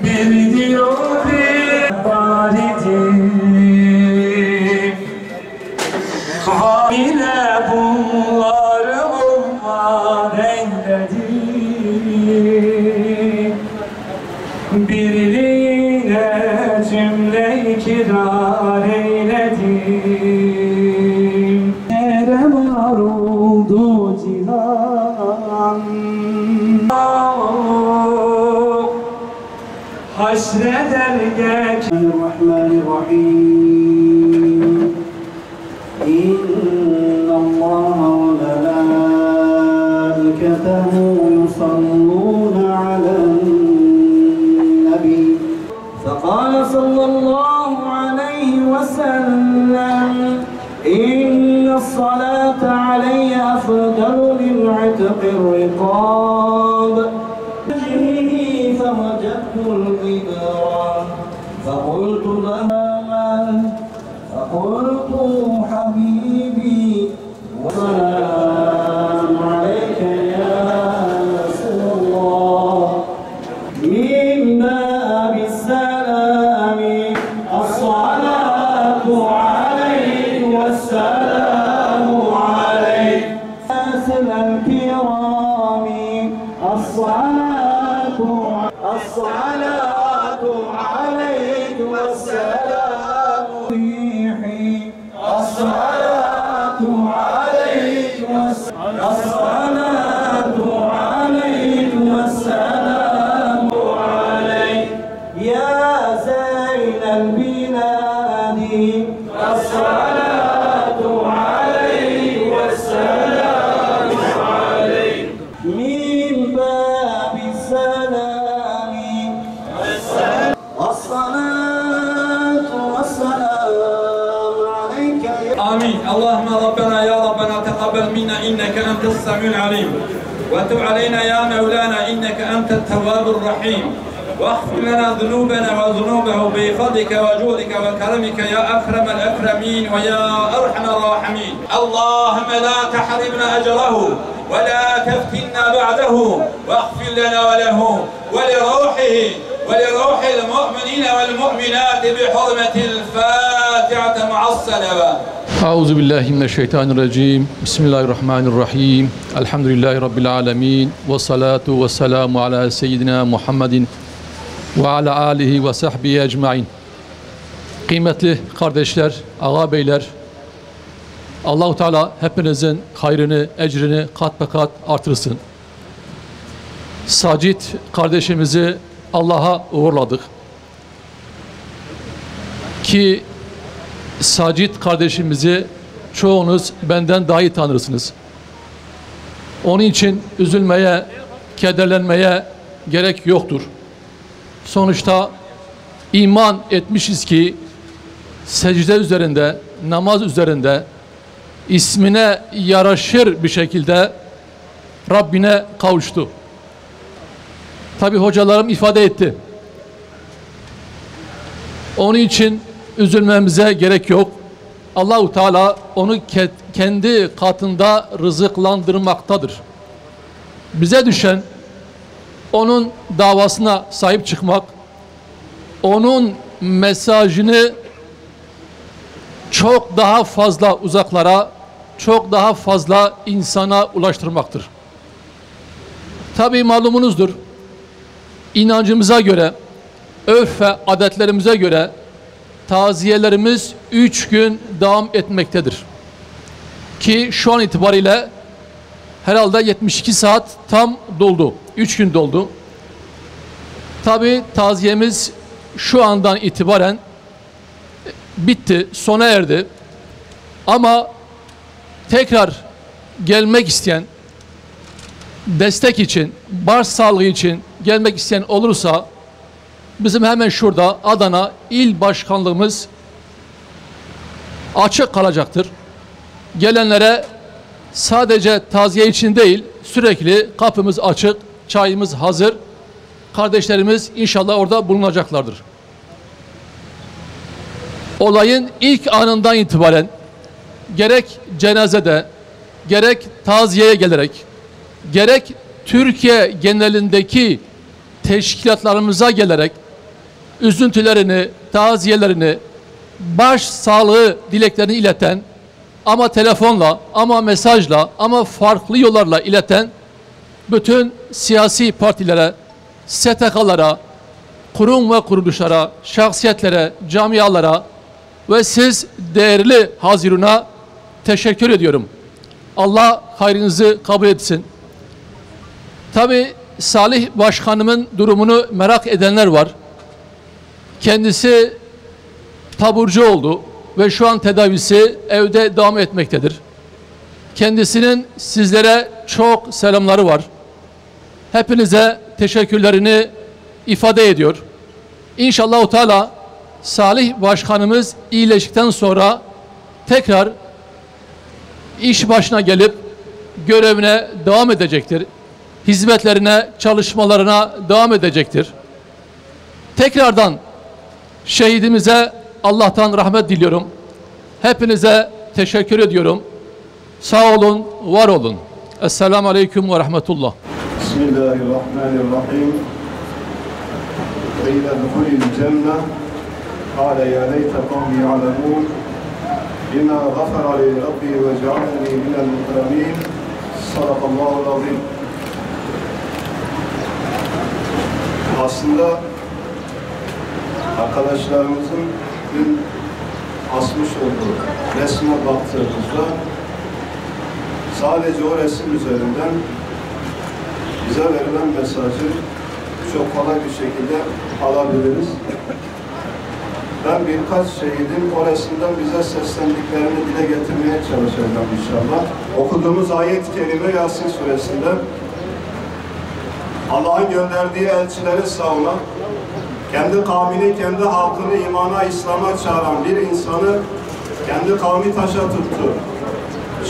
Bir diyor Hamile bunları umman eyledi, birliğine cümle ikrar eyledi. Nere var oldu cihan, haşreder gek. Bismillahirrahmanirrahim. İnnallâhe ve melâiketehu yusallûne alen-nebî. Fekâle sallallahu aleyhi ve sellem inne's-salâte aleyye efdalu lil-'itqir-rikâb. فوجدت الغبار فقلت لها من فقلت حبيبي والسلام عليك يا رسول الله من باب السلام الصلاة عليك والسلام عليك أسل الكرام الصلاة عليك والسلام الصلاة عليك الصلاة عليك والسلام عليك يا زين البلاد الصلاة عليك والسلام عليك من باب السلام الصلاة والسلام عليك. آمين. اللهم ربنا يا ربنا تقبل منا إنك أنت السميع العليم وتب علينا يا مولانا إنك أنت التواب الرحيم واغفر لنا ذنوبنا وذنوبه بفضلك وجودك وكرمك يا أكرم الأكرمين ويا أرحم الراحمين. اللهم لا تحرمنا أجره ولا تفتنا بعده واغفر لنا وله ولروحه ولروح المؤمنين والمؤمنات بحرمة الفاتحة مع الصلوات. أعوذ بالله من الشيطان الرجيم. بسم الله الرحمن الرحيم. الحمد لله رب العالمين والصلاة والسلام على سيدنا محمد وعلى آله وصحبه ecmaîn. Kıymetli kardeşler, ağabeyler, Allah-u Teala hepinizin hayrını, ecrini kat be kat artırsın. Sacit kardeşimizi Allah'a uğurladık. Ki Sacit kardeşimizi çoğunuz benden daha iyi tanırsınız. Onun için üzülmeye, kederlenmeye gerek yoktur. Sonuçta iman etmişiz ki secde üzerinde, namaz üzerinde ismine yaraşır bir şekilde Rabbine kavuştu. Tabi hocalarım ifade etti. Onun için üzülmemize gerek yok. Allah-u Teala onu kendi katında rızıklandırmaktadır. Bize düşen onun davasına sahip çıkmak, onun mesajını çok daha fazla uzaklara, çok daha fazla insana ulaştırmaktır. Tabii malumunuzdur, inancımıza göre, örf ve adetlerimize göre taziyelerimiz 3 gün devam etmektedir. Ki şu an itibariyle herhalde 72 saat tam doldu. 3 gün doldu. Tabii taziyemiz şu andan itibaren bitti, sona erdi. Ama tekrar gelmek isteyen, destek için, başsağlığı için gelmek isteyen olursa bizim hemen şurada Adana İl Başkanlığımız açık kalacaktır. Gelenlere sadece taziye için değil, sürekli kapımız açık, çayımız hazır. Kardeşlerimiz inşallah orada bulunacaklardır. olayın ilk anından itibaren gerek cenazede, gerek taziyeye gelerek, gerek Türkiye genelindeki teşkilatlarımıza gelerek üzüntülerini, taziyelerini, baş sağlığı dileklerini ileten, ama telefonla, ama mesajla, ama farklı yollarla ileten bütün siyasi partilere, STK'lara, kurum ve kuruluşlara, şahsiyetlere, camialara ve siz değerli Hazirun'a teşekkür ediyorum. Allah hayrınızı kabul etsin. Tabii Salih Başkanımın durumunu merak edenler var. Kendisi taburcu oldu ve şu an tedavisi evde devam etmektedir. Kendisinin sizlere çok selamları var. Hepinize teşekkürlerini ifade ediyor. İnşallah Teala Salih Başkanımız iyileştikten sonra tekrar iş başına gelip görevine devam edecektir. Hizmetlerine, çalışmalarına devam edecektir. Tekrardan şehidimize Allah'tan rahmet diliyorum. Hepinize teşekkür ediyorum. Sağ olun, var olun. Esselamu Aleyküm ve Rahmetullah. Bismillahirrahmanirrahim. Qîle duhulil cenne. Kâle ya leyte kavmi ya'lemûn. Bima gafara li Rabbi ve cealeni minel mukremîn. Sadakallâhu'l azîm. Aslında arkadaşlarımızın dün asmış olduğu resme baktığımızda sadece o resim üzerinden bize verilen mesajı çok kolay bir şekilde alabiliriz. Ben birkaç şehidin o resimden bize seslendiklerini dile getirmeye çalışacağım inşallah. Okuduğumuz ayet-i kerime Yasin suresinde Allah'ın gönderdiği elçileri savunan, kendi kavmini, kendi halkını imana, İslam'a çağıran bir insanı kendi kavmi taşa tuttu,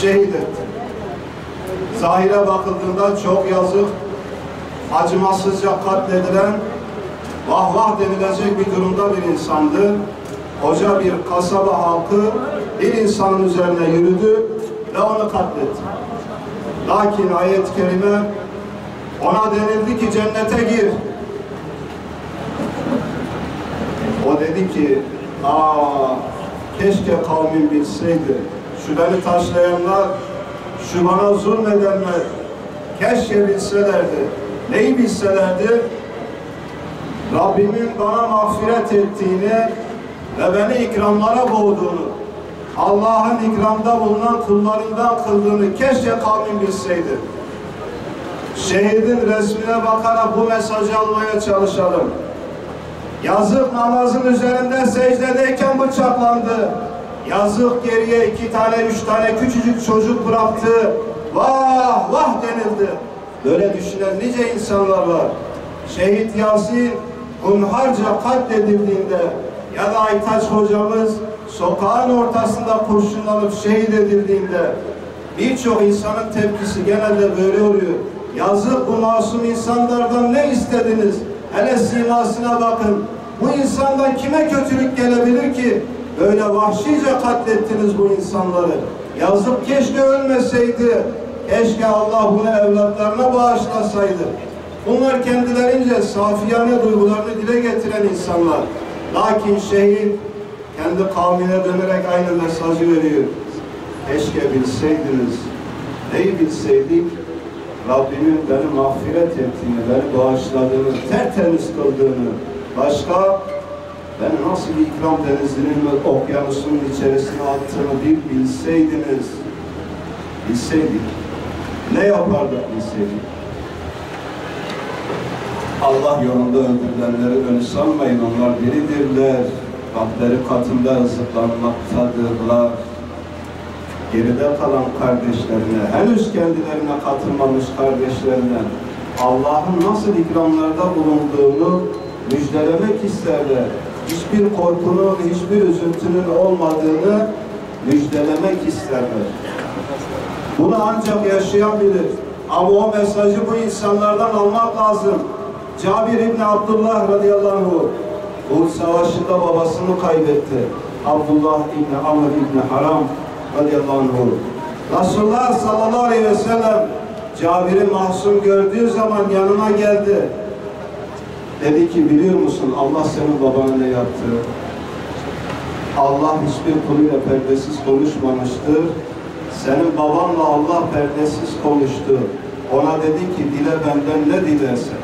şehit etti. Zahire bakıldığında çok yazık, acımasızca katledilen, vah vah denilecek bir durumda bir insandı. Koca bir kasaba halkı bir insanın üzerine yürüdü ve onu katletti. Lakin ayet-i kerime ona denildi ki cennete gir. O dedi ki, keşke kavmim bilseydi. Şu beni taşlayanlar, şu bana zulmedenler, keşke bilselerdi. Neyi bilselerdi? Rabbimin bana mağfiret ettiğini ve beni ikramlara boğduğunu, Allah'ın ikramda bulunan kullarından kıldığını keşke kavmim bilseydi. Şehidin resmine bakarak bu mesajı almaya çalışalım. Yazık namazın üzerinde secdedeyken bıçaklandı. Yazık geriye 2 tane 3 tane küçücük çocuk bıraktı. Vah vah denildi. Böyle düşünen nice insanlar var. Şehit Yasin hunharca katledildiğinde ya da Aytaç hocamız sokağın ortasında kurşunlanıp şehit edildiğinde birçok insanın tepkisi genelde böyle oluyor. Yazık bu masum insanlardan ne istediniz? Hele simasına bakın. Bu insandan kime kötülük gelebilir ki? Böyle vahşice katlettiniz bu insanları. Yazık keşke ölmeseydi. Keşke Allah bunu evlatlarına bağışlasaydı. Bunlar kendilerince safiyane duygularını dile getiren insanlar. Lakin şehit kendi kavmine dönerek aynı mesajı veriyor. Keşke bilseydiniz. Neyi bilseydik? Rabbimin beni mağfiret ettiğini, beni bağışladığını, tertemiz kıldığını, başka beni nasıl bir ikram denizinin ve okyanusunun içerisine attığını bir bilseydiniz, bilseydik, ne yapardık bilseydik? Allah yolunda öldürülenleri önü sanmayın, onlar diridirler, Rableri katında rızıklanmaktadırlar. Geride kalan kardeşlerine, henüz kendilerine katılmamış kardeşlerine Allah'ın nasıl ikramlarda bulunduğunu müjdelemek isterler. Hiçbir korkunun, hiçbir üzüntünün olmadığını müjdelemek isterler. Bunu ancak yaşayan bilir. Ama o mesajı bu insanlardan almak lazım. Cabir İbni Abdullah radıyallahu anh Uhud Savaşı'nda babasını kaybetti. Abdullah İbni Amr İbni Haram radıyallahu anh. Resulullah sallallahu aleyhi ve sellem Cabir'i mahzun gördüğü zaman yanına geldi. Dedi ki biliyor musun Allah senin babana ne yaptı? Allah hiçbir kuluyla perdesiz konuşmamıştır. Senin babanla Allah perdesiz konuştu. Ona dedi ki dile benden ne dilersen.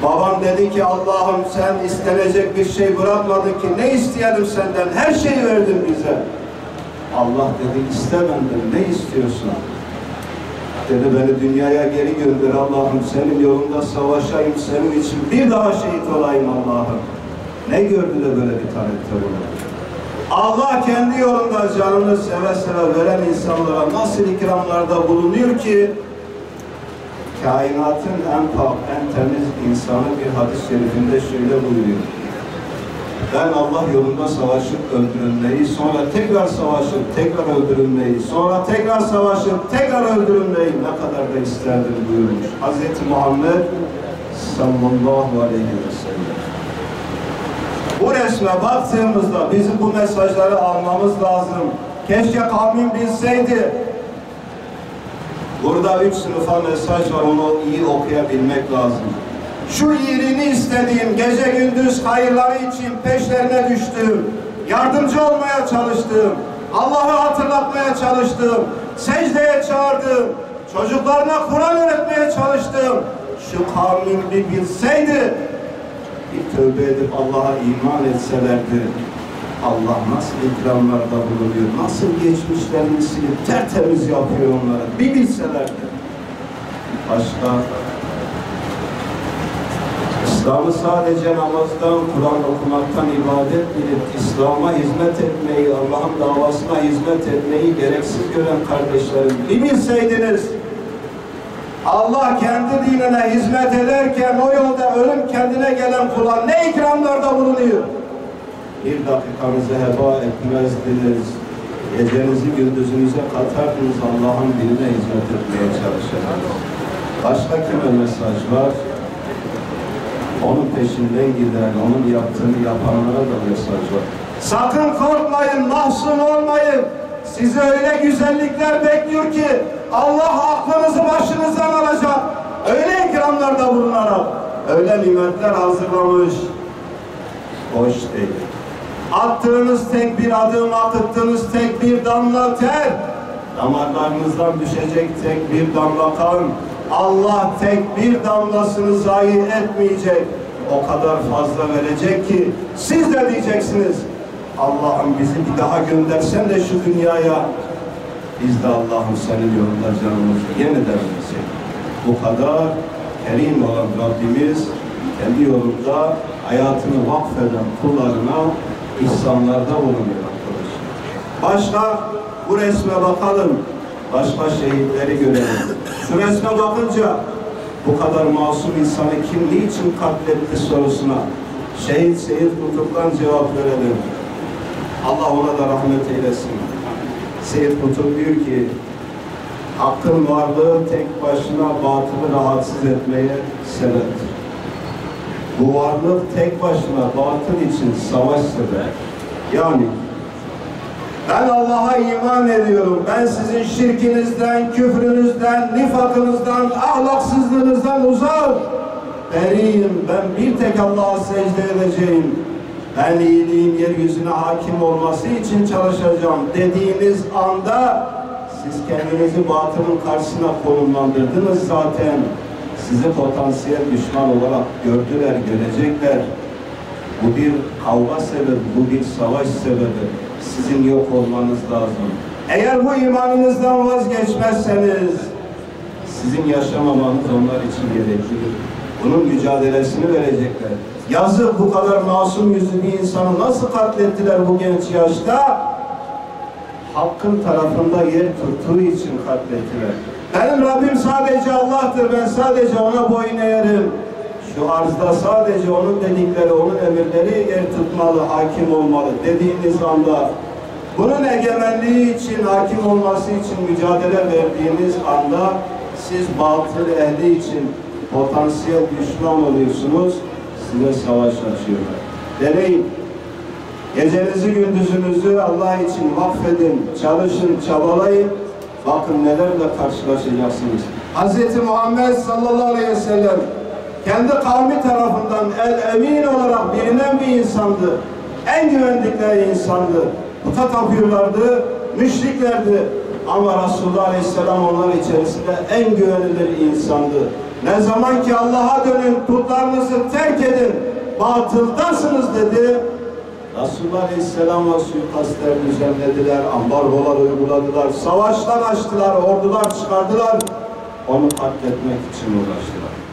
Babam dedi ki Allah'ım sen istenecek bir şey bırakmadın ki ne isteyelim senden? Her şeyi verdin bize. Allah dedi iste benden ne istiyorsun? Dedi beni dünyaya geri gönder Allah'ım senin yolunda savaşayım senin için bir daha şehit olayım Allah'ım. Ne gördü de böyle bir talepte bulundu? Allah kendi yolunda canını seve seve veren insanlara nasıl ikramlarda bulunuyor ki kainatın en pak, en temiz insanı bir hadis-i şerifinde şöyle buyuruyor. Ben Allah yolunda savaşıp öldürülmeyi, sonra tekrar savaşıp tekrar öldürülmeyi, sonra tekrar savaşıp tekrar öldürülmeyi ne kadar da isterdim buyurmuş. Hz. Muhammed sallallahu aleyhi ve sellem. Bu resme baktığımızda bizim bu mesajları almamız lazım. Keşke kavmin bilseydi. Burada 3 sınıfa mesaj var, onu iyi okuyabilmek lazım. Şu iyiliğini istediğim, gece gündüz hayırları için peşlerine düştüğüm, yardımcı olmaya çalıştığım, Allah'ı hatırlatmaya çalıştığım, secdeye çağırdığım, çocuklarına Kur'an öğretmeye çalıştığım, şu kavmin bir bilseydi, bir tövbe edip Allah'a iman etselerdi, Allah nasıl ikramlarda bulunuyor, nasıl geçmişlerini silip tertemiz yapıyor onları, bir bilselerdi. Başka, İslam'ı sadece namazdan, Kur'an okumaktan ibadet bilip, İslam'a hizmet etmeyi, Allah'ın davasına hizmet etmeyi gereksiz gören kardeşlerim, bir bilseydiniz, Allah kendi dinine hizmet ederken o yolda ölüm kendine gelen kula ne ikramlarda bulunuyor? Bir dakikanızı heba etmezdiniz, gecenizi gündüzünüze katardınız, Allah'ın dinine hizmet etmeye çalışırdınız. Başka kime mesaj var? Onun peşinden giden, onun yaptığını yapanlara da mesaj var. Sakın korkmayın, mahzun olmayın. Sizi öyle güzellikler bekliyor ki Allah aklınızı başınızdan alacak. Öyle ikramlarda bulunarak, öyle nimetler hazırlamış. Hoş değil. Attığınız tek bir adım, akıttığınız tek bir damla ter, damarlarınızdan düşecek tek bir damla kan, Allah tek bir damlasını zayi etmeyecek. O kadar fazla verecek ki siz de diyeceksiniz Allah'ım bizi bir daha göndersen de şu dünyaya biz de Allah'ım senin yolunda canımızı yeniden versek. Bu kadar kerim olan Rabbimiz kendi yolunda hayatını vakfeden kullarına ihsanlarda bulunuyor arkadaşlar. Başka bu resme bakalım. Başka şehitleri görelim. Şu resme bakınca bu kadar masum insanı kim niçin katletti sorusuna Şehit Seyyid Kutup'tan cevap verelim. Allah ona da rahmet eylesin. Seyyid Kutup diyor ki hakkın varlığı tek başına batılı rahatsız etmeye sebeptir. Bu varlık tek başına batıl için savaş seber. Yani ben Allah'a iman ediyorum. Ben sizin şirkinizden, küfrünüzden, nifakınızdan, ahlaksızlığınızdan uzak. Beriyim. Ben bir tek Allah'a secde edeceğim. Ben iyiliğin yeryüzüne hakim olması için çalışacağım dediğiniz anda siz kendinizi batılın karşısına konumlandırdınız zaten. Sizi potansiyel düşman olarak gördüler, görecekler. Bu bir kavga sebebi, bu bir savaş sebebi. Sizin yok olmanız lazım. Eğer bu imanınızdan vazgeçmezseniz sizin yaşamamanız onlar için gereklidir. Bunun mücadelesini verecekler. Yazık bu kadar masum yüzlü bir insanı nasıl katlettiler bu genç yaşta? Hakkın tarafında yer tuttuğu için katlettiler. Benim Rabbim sadece Allah'tır. Ben sadece ona boyun eğerim. Şu arzda sadece onun dedikleri, onun emirleri yer tutmalı, hakim olmalı dediğiniz anda, bunun egemenliği için, hakim olması için mücadele verdiğiniz anda siz batıl ehli için potansiyel düşman oluyorsunuz, size savaş açıyorlar. Deneyin. Gecenizi gündüzünüzü Allah için vakfedin, çalışın, çabalayın. Bakın nelerle karşılaşacaksınız. Hz. Muhammed sallallahu aleyhi ve sellem kendi kavmi tarafından el-emin olarak bilinen bir insandı. En güvendikleri insandı. Puta tapıyorlardı, müşriklerdi. Ama Resulullah aleyhisselam onların içerisinde en güvenilir insandı. Ne zaman ki Allah'a dönün, putlarınızı terk edin, batıldasınız dedi. Resulullah aleyhisselam'a suikastler düzenlediler, ambargolar uyguladılar, savaşlar açtılar, ordular çıkardılar. Onu katletmek için uğraştılar.